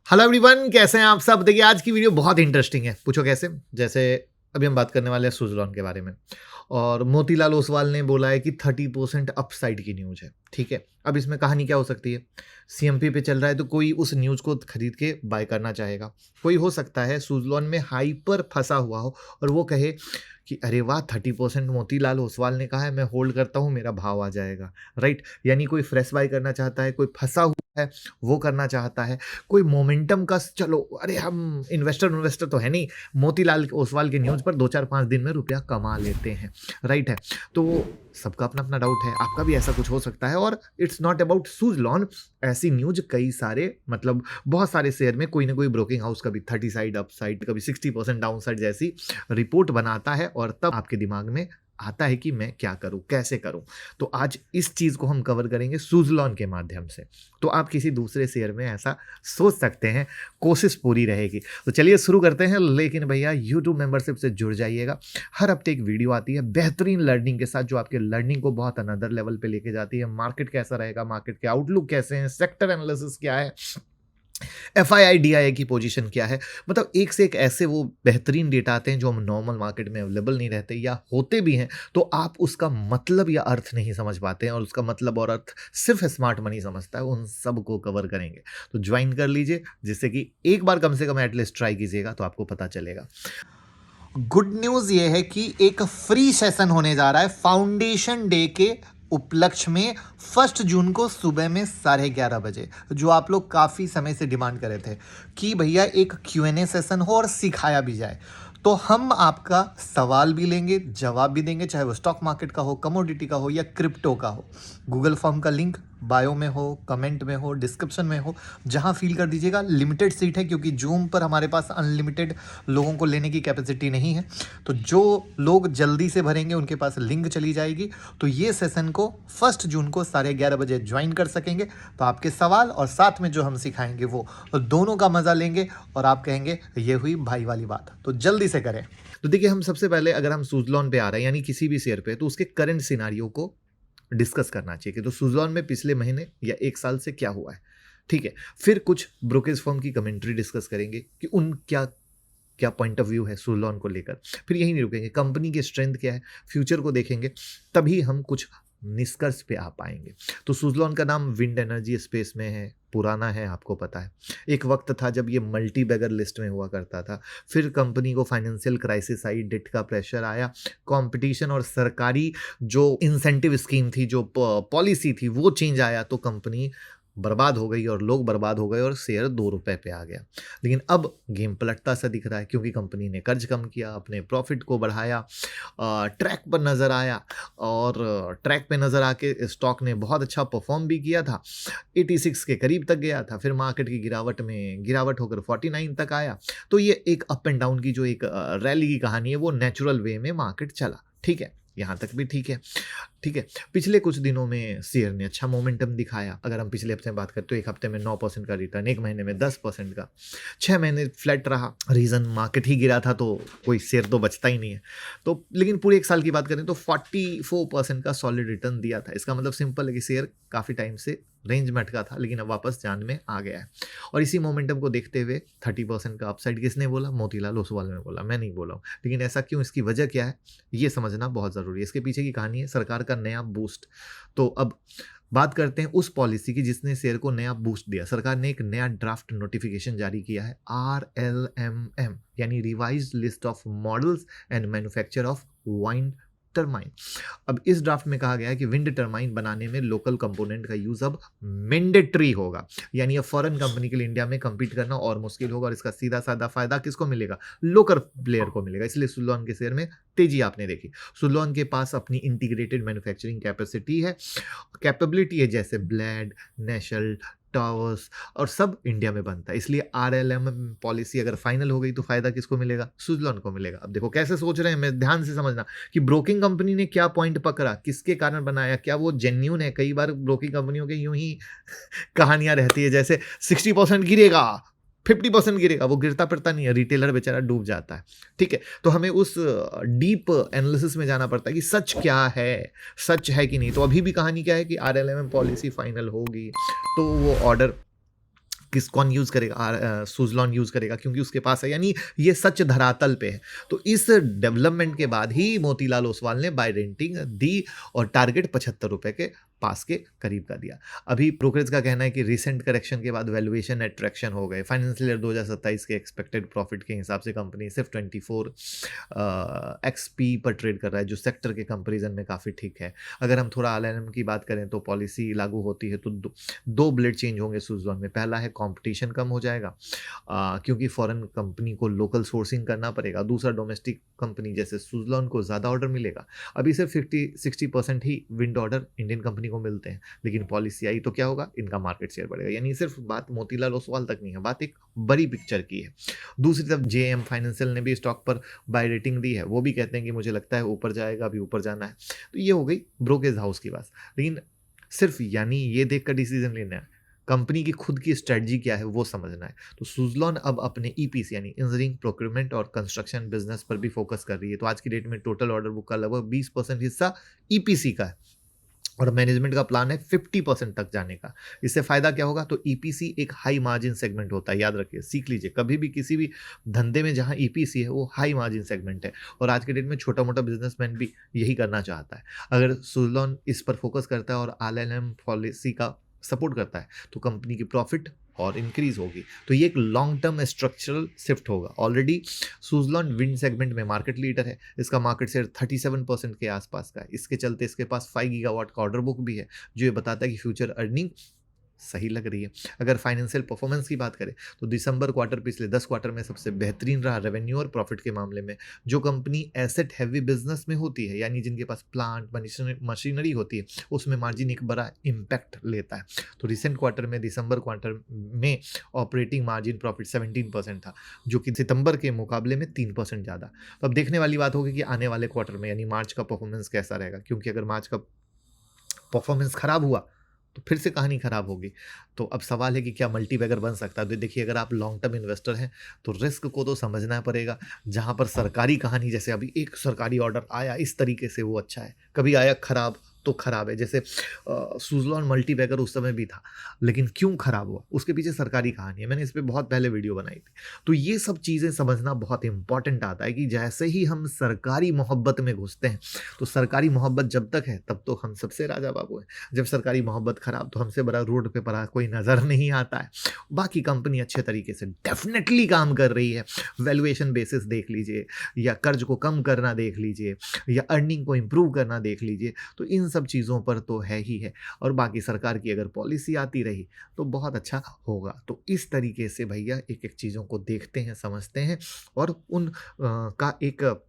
Hello everyone, कैसे हैं आप सब। देखिए आज की वीडियो बहुत इंटरेस्टिंग है। पूछो कैसे। जैसे अभी हम बात करने वाले हैं सुजलॉन के बारे में और मोतीलाल ओसवाल ने बोला है कि 30% अपसाइड की न्यूज है। ठीक है, अब इसमें कहानी क्या हो सकती है। सीएमपी पे चल रहा है तो कोई उस न्यूज को खरीद के बाय करना चाहेगा। कोई हो सकता है सुजलॉन में हाइपर फंसा हुआ हो और वो कहे कि अरे वाह 30% मोतीलाल ओसवाल ने कहा है, मैं होल्ड करता हूँ, मेरा भाव आ जाएगा। राइट, यानी कोई फ्रेश बाय करना चाहता है, कोई फंसा हुआ है वो करना चाहता है, कोई मोमेंटम का चलो अरे हम इन्वेस्टर तो है नहीं, मोतीलाल ओसवाल के न्यूज़ पर 2-4-5 दिन में रुपया कमा लेते हैं। राइट है, तो सबका अपना अपना डाउट है, आपका भी ऐसा कुछ हो सकता है। और इट्स नॉट अबाउट सुजलॉन, ऐसी न्यूज कई सारे मतलब बहुत सारे शेयर में कोई ना कोई ब्रोकिंग हाउस कभी 30 साइड अप साइड, कभी 60% डाउन साइड जैसी रिपोर्ट बनाता है और तब आपके दिमाग में आता है कि मैं क्या करूं, कैसे करूं। तो आज इस चीज को हम कवर करेंगे सुजलॉन के माध्यम से। तो आप किसी दूसरे शेयर में ऐसा सोच सकते हैं, कोशिश पूरी रहेगी। तो चलिए शुरू करते हैं। लेकिन भैया यूट्यूब मेंबरशिप से जुड़ जाइएगा। हर हफ्ते एक वीडियो आती है बेहतरीन लर्निंग के साथ, जो आपके लर्निंग को बहुत अनदर लेवल पे लेके जाती है। मार्केट कैसा रहेगा, मार्केट के आउटलुक कैसे हैं, सेक्टर एनालिसिस क्या है, FII DII की पोजीशन क्या है, मतलब एक से एक ऐसे वो बेहतरीन डेटा आते हैं जो हम नॉर्मल मार्केट में अवेलेबल नहीं रहते, या होते भी हैं तो आप उसका मतलब या अर्थ नहीं समझ पाते हैं, और उसका मतलब और अर्थ सिर्फ स्मार्ट मनी समझता है। उन सब को कवर करेंगे, तो ज्वाइन कर लीजिए, जिससे कि एक बार कम से कम एटलीस्ट ट्राई कीजिएगा तो आपको पता चलेगा। गुड न्यूज ये है कि एक फ्री सेशन होने जा रहा है फाउंडेशन डे के उपलक्ष्य में 1 जून को सुबह में 11:30 बजे, जो आप लोग काफ़ी समय से डिमांड कर रहे थे कि भैया एक Q&A सेशन हो और सिखाया भी जाए। तो हम आपका सवाल भी लेंगे, जवाब भी देंगे, चाहे वो स्टॉक मार्केट का हो, कमोडिटी का हो या क्रिप्टो का हो। गूगल फॉर्म का लिंक बायो में हो, कमेंट में हो, डिस्क्रिप्शन में हो, जहां फील कर दीजिएगा। लिमिटेड सीट है क्योंकि जूम पर हमारे पास अनलिमिटेड लोगों को लेने की कैपेसिटी नहीं है। तो जो लोग जल्दी से भरेंगे उनके पास लिंक चली जाएगी। तो ये सेशन को 1 जून को 11:30 बजे ज्वाइन कर सकेंगे। तो आपके सवाल और साथ में जो हम सिखाएंगे वो दोनों का मजा लेंगे और आप कहेंगे ये हुई भाई वाली बात। तो जल्दी से करें। तो देखिए, हम सबसे पहले अगर हम सुजलॉन पे आ रहे हैं यानी किसी भी शेयर पे, तो उसके करंट सिनारियो को डिस्कस करना चाहिए कि तो सुजलॉन में पिछले महीने या 1 साल से क्या हुआ है। ठीक है, फिर कुछ ब्रोकेज फर्म की कमेंट्री डिस्कस करेंगे कि उन क्या क्या पॉइंट ऑफ व्यू है सुजलॉन को लेकर। फिर यही नहीं रुकेंगे, कंपनी की स्ट्रेंथ क्या है, फ्यूचर को देखेंगे, तभी हम कुछ निष्कर्ष पे आ पाएंगे। तो सुजलॉन का नाम विंड एनर्जी स्पेस में है, पुराना है, आपको पता है। एक वक्त था जब ये मल्टी बैगर लिस्ट में हुआ करता था। फिर कंपनी को फाइनेंशियल क्राइसिस आई, डेट का प्रेशर आया, कंपटीशन और सरकारी जो इंसेंटिव स्कीम थी, जो पॉलिसी थी, वो चेंज आया, तो कंपनी बर्बाद हो गई और लोग बर्बाद हो गए और शेयर 2 रुपए पे आ गया। लेकिन अब गेम पलटता सा दिख रहा है क्योंकि कंपनी ने कर्ज कम किया, अपने प्रॉफिट को बढ़ाया, ट्रैक पर नज़र आया, और ट्रैक पे नज़र आके स्टॉक ने बहुत अच्छा परफॉर्म भी किया था। 86 के करीब तक गया था, फिर मार्केट की गिरावट होकर 49 तक आया। तो ये एक अप एंड डाउन की जो एक रैली की कहानी है, वो नेचुरल वे में मार्केट चला। ठीक है, यहाँ तक भी ठीक है। ठीक है, पिछले कुछ दिनों में शेयर ने अच्छा मोमेंटम दिखाया। अगर हम पिछले हफ्ते में बात करें तो एक हफ्ते में 9% का रिटर्न, एक महीने में 10% का, 6 महीने फ्लैट रहा। रीज़न मार्केट ही गिरा था, तो कोई शेयर तो बचता ही नहीं है। तो लेकिन पूरे 1 साल की बात करें तो 44% का सॉलिड रिटर्न दिया था। इसका मतलब सिंपल है कि शेयर काफ़ी टाइम से रेंज में अटका था, लेकिन अब वापस जान में आ गया है। और इसी मोमेंटम को देखते हुए 30% का अपसाइड किसने बोला? मोतीलाल ओसवाल ने बोला, मैं नहीं बोला हूँ। लेकिन ऐसा क्यों, इसकी वजह क्या है, ये समझना बहुत ज़रूरी है। इसके पीछे की कहानी है सरकार का नया बूस्ट। तो अब बात करते हैं उस पॉलिसी की जिसने शेयर को नया बूस्ट दिया। सरकार ने एक नया ड्राफ्ट नोटिफिकेशन जारी किया है, RLMM, यानी revised list of models and manufacture of wind turbine. अब इस ड्राफ्ट में कहा गया है कि विंड टरमाइन बनाने में लोकल कंपोनेंट का यूज अब मैंडेटरी होगा। यानी अब फॉरेन कंपनी के लिए इंडिया में compete करना और मुश्किल होगा, और इसका सीधा साधा फायदा किसको मिलेगा? लोकल प्लेयर को मिलेगा। इसलिए सुजलॉन के शेयर में तेजी आपने देखी। सुजलॉन के पास अपनी इंटीग्रेटेड मैन्युफैक्चरिंग कैपेसिटी है, कैपेबिलिटी है, जैसे ब्लेड, नेशल, टावर्स और सब इंडिया में बनता है। इसलिए RLM पॉलिसी अगर फाइनल हो गई तो फायदा किसको मिलेगा? सुजलॉन को मिलेगा। अब देखो कैसे सोच रहे हैं, मैं ध्यान से समझना कि ब्रोकिंग कंपनी ने क्या पॉइंट पकड़ा, किसके कारण बनाया, क्या वो जेन्यून है। कई बार ब्रोकिंग कंपनियों के यूं ही कहानियां रहती है, जैसे 60% गिरेगा, 50% गिरेगा, वो गिरता फिरता नहीं है, रिटेलर बेचारा डूब जाता है। ठीक है, तो हमें उस डीप एनालिसिस में जाना पड़ता है कि सच क्या है, सच है कि नहीं। तो अभी भी कहानी क्या है कि RLM पॉलिसी फाइनल होगी तो वो ऑर्डर कौन यूज़ करेगा? सुज़लॉन यूज़ करेगा क्योंकि उसके पास है, यानी ये सच धरातल पे है। तो इस डेवलपमेंट के बाद ही मोतीलाल ओसवाल ने बाय रेटिंग दी और टारगेट ₹75 के पास के करीब का दिया। अभी ब्रोकरेज का कहना है कि रिसेंट करेक्शन के बाद वैल्यूएशन अट्रैक्शन हो गए। फाइनेंशियल ईयर 2027 के एक्सपेक्टेड प्रॉफिट के हिसाब से कंपनी सिर्फ 24 एक्सपी पर ट्रेड कर रहा है, जो सेक्टर के कंपैरिजन में काफ़ी ठीक है। अगर हम थोड़ा आरएलएम की बात करें तो पॉलिसी लागू होती है तो दो ब्लेड चेंज होंगे सुज़लॉन में। पहला है कंपटीशन कम हो जाएगा क्योंकि फॉरेन कंपनी को लोकल सोर्सिंग करना पड़ेगा। दूसरा, डोमेस्टिक कंपनी जैसे सुज़लॉन को ज़्यादा ऑर्डर मिलेगा। अभी सिर्फ 50-60% ही विंड ऑर्डर इंडियन कंपनी को मिलते हैं, लेकिन पॉलिसी आई तो क्या होगा? इनका मार्केट शेयर बढ़ेगा। यानी सिर्फ बात मोतीलाल ओसवाल तक नहीं है, बात एक बड़ी पिक्चर की है। दूसरी तरफ जेएम फाइनेंशियल ने भी स्टॉक पर बाय रेटिंग दी है। वो भी कहते हैं कि मुझे लगता है ऊपर जाएगा, अभी ऊपर जाना है। तो ये हो गई ब्रोकरेज हाउस की बात। लेकिन सिर्फ यानी ये देखकर डिसीजन लेना है, कंपनी की खुद की स्ट्रेटजी क्या है वो समझना है। तो सुज़लॉन अब अपने ईपीसी यानी इंजीनियरिंग, प्रोक्योरमेंट और कंस्ट्रक्शन बिजनेस पर भी फोकस कर रही है। तो आज की डेट में टोटल ऑर्डर बुक का लगभग 20% हिस्सा ईपीसी का है और मैनेजमेंट का प्लान है 50% तक जाने का। इससे फ़ायदा क्या होगा? तो ईपीसी एक हाई मार्जिन सेगमेंट होता है, याद रखिए, सीख लीजिए। कभी भी किसी भी धंधे में जहाँ ईपीसी है वो हाई मार्जिन सेगमेंट है और आज के डेट में छोटा मोटा बिजनेसमैन भी यही करना चाहता है। अगर सुज़लॉन इस पर फोकस करता है और आरएलएम पॉलिसी का सपोर्ट करता है तो कंपनी की प्रॉफिट और इंक्रीज होगी। तो ये एक लॉन्ग टर्म स्ट्रक्चरल शिफ्ट होगा। ऑलरेडी सुज़लॉन विंड सेगमेंट में मार्केट लीडर है। इसका मार्केट शेयर 37% के आसपास का है। इसके चलते इसके पास 5 गीगावाट का ऑर्डर बुक भी है, जो ये बताता है कि फ्यूचर अर्निंग सही लग रही है। अगर फाइनेंशियल परफॉर्मेंस की बात करें तो दिसंबर क्वार्टर पिछले 10 क्वार्टर में सबसे बेहतरीन रहा रेवेन्यू और प्रॉफिट के मामले में। जो कंपनी एसेट हैवी बिजनेस में होती है, यानी जिनके पास प्लांट मशीनरी होती है, उसमें मार्जिन एक बड़ा इम्पैक्ट लेता है। तो रिसेंट क्वार्टर में, दिसंबर क्वार्टर में ऑपरेटिंग मार्जिन प्रॉफिट 17% था, जो कि सितंबर के मुकाबले में 3% ज़्यादा। तो अब देखने वाली बात होगी कि आने वाले क्वार्टर में यानी मार्च का परफॉर्मेंस कैसा रहेगा, क्योंकि अगर मार्च का परफॉर्मेंस खराब हुआ तो फिर से कहानी खराब होगी। तो अब सवाल है कि क्या मल्टीबैगर बन सकता है? तो देखिए, अगर आप लॉन्ग टर्म इन्वेस्टर हैं तो रिस्क को तो समझना पड़ेगा। जहाँ पर सरकारी कहानी, जैसे अभी एक सरकारी ऑर्डर आया इस तरीके से, वो अच्छा है। कभी आया खराब तो खराब है। जैसे सुज़लॉन मल्टीबैगर उस समय भी था, लेकिन क्यों खराब हुआ उसके पीछे सरकारी कहानी है। मैंने इस पर बहुत पहले वीडियो बनाई थी। तो ये सब चीज़ें समझना बहुत इंपॉर्टेंट आता है कि जैसे ही हम सरकारी मोहब्बत में घुसते हैं, तो सरकारी मोहब्बत जब तक है तब तो हम सबसे राजा बाबू हैं। जब सरकारी मोहब्बत खराब तो हमसे बड़ा रोड पे पड़ा कोई नज़र नहीं आता है। बाकी कंपनी अच्छे तरीके से डेफिनेटली काम कर रही है। वैल्यूएशन बेसिस देख लीजिए, या कर्ज को कम करना देख लीजिए, या अर्निंग को इम्प्रूव करना देख लीजिए। तो इन सब चीज़ों पर तो है ही है। और बाकी सरकार की अगर पॉलिसी आती रही तो बहुत अच्छा होगा। तो इस तरीके से भैया एक एक चीज़ों को देखते हैं, समझते हैं और उन का एक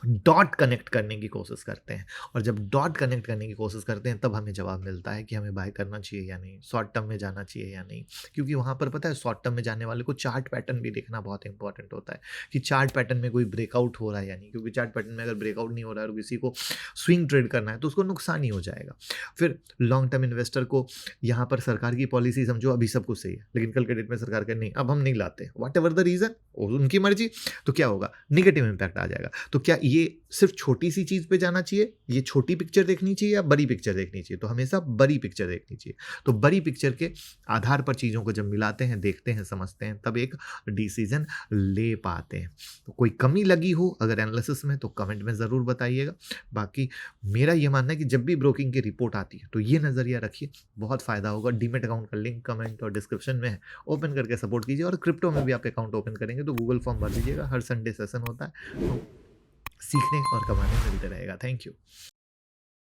डॉट कनेक्ट करने की कोशिश करते हैं। और जब डॉट कनेक्ट करने की कोशिश करते हैं तब हमें जवाब मिलता है कि हमें बाय करना चाहिए या नहीं, शॉर्ट टर्म में जाना चाहिए या नहीं। क्योंकि वहाँ पर पता है, शॉर्ट टर्म में जाने वाले को चार्ट पैटर्न भी देखना बहुत इंपॉर्टेंट होता है कि चार्ट पैटर्न में कोई ब्रेकआउट हो रहा है या नहीं। क्योंकि चार्ट पैटर्न में अगर ब्रेकआउट नहीं हो रहा है और किसी को स्विंग ट्रेड करना है तो उसको नुकसान ही हो जाएगा। फिर लॉन्ग टर्म इन्वेस्टर को यहाँ पर सरकार की पॉलिसी समझो अभी सब कुछ सही है, लेकिन कल के डेट में सरकार कहे नहीं अब हम नहीं लाते, वॉट एवर द रीज़न, उनकी मर्जी, तो क्या होगा? निगेटिव इम्पैक्ट आ जाएगा। तो क्या ये सिर्फ छोटी सी चीज़ पे जाना चाहिए, ये छोटी पिक्चर देखनी चाहिए या बड़ी पिक्चर देखनी चाहिए? तो हमेशा बड़ी पिक्चर देखनी चाहिए। तो बड़ी पिक्चर के आधार पर चीज़ों को जब मिलाते हैं, देखते हैं, समझते हैं, तब एक डिसीजन ले पाते हैं। तो कोई कमी लगी हो अगर एनालिसिस में तो कमेंट में ज़रूर बताइएगा। बाकी मेरा ये मानना है कि जब भी ब्रोकिंग की रिपोर्ट आती है तो ये नज़रिया रखिए, बहुत फ़ायदा होगा। डीमेट अकाउंट का लिंक कमेंट और डिस्क्रिप्शन में है, ओपन करके सपोर्ट कीजिए। और क्रिप्टो में भी आप अकाउंट ओपन करेंगे तो गूगल फॉर्म भर दीजिएगा, हर संडे सेशन होता है। तो सीखने और कमाने मिलते रहेगा। Thank you.